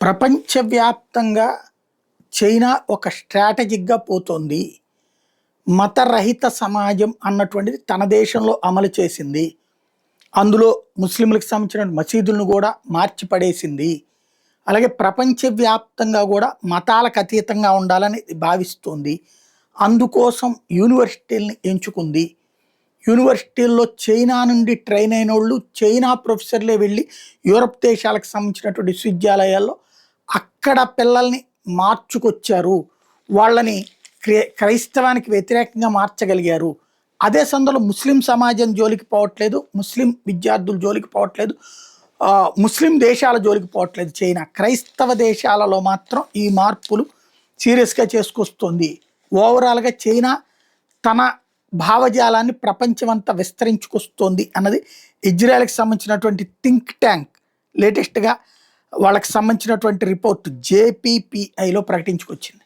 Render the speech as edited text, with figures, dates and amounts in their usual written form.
ప్రపంచవ్యాప్తంగా చైనా ఒక స్ట్రాటజిక్‌గా పోతోంది. మతరహిత సమాజం అన్నటువంటిది తన దేశంలో అమలు చేసింది. అందులో ముస్లింలకు సంబంధించిన మసీదులను గూడా మార్చి పడేసింది. అలాగే ప్రపంచవ్యాప్తంగా గూడా మతాలకు అతీతంగా ఉండాలని భావిస్తోంది. అందుకోసం యూనివర్సిటీలని ఎంచుకుంది. యూనివర్సిటీల్లో చైనా నుండి ట్రైన్ అయినోళ్ళు, చైనా ప్రొఫెసర్‌లే వెళ్లి యూరప్ దేశాలకు సంబంధించినటువంటి విశ్వవిద్యాలయాల్లో అక్కడ పిల్లల్ని మార్చుకొచ్చారు. వాళ్ళని క్రైస్తవానికి వ్యతిరేకంగా మార్చగలిగారు. అదే సందర్భంలో ముస్లిం సమాజం జోలికి పోవట్లేదు. ముస్లిం విద్యార్థుల జోలికి పోవట్లేదు. ముస్లిం దేశాల జోలికి పోవట్లేదు చైనా. క్రైస్తవ దేశాలలో మాత్రం ఈ మార్పులు సీరియస్‌గా చేసుకొస్తుంది. ఓవరాల్‌గా చైనా తన భావజాలాన్ని ప్రపంచమంతా విస్తరించుకొస్తోంది అన్నది ఇజ్రాయెల్‌కి సంబంధించినటువంటి థింక్ ట్యాంక్ లేటెస్ట్‌గా వాళ్ళకి సంబంధించినటువంటి రిపోర్ట్ జేపీపీఐలో ప్రకటించుకొచ్చింది.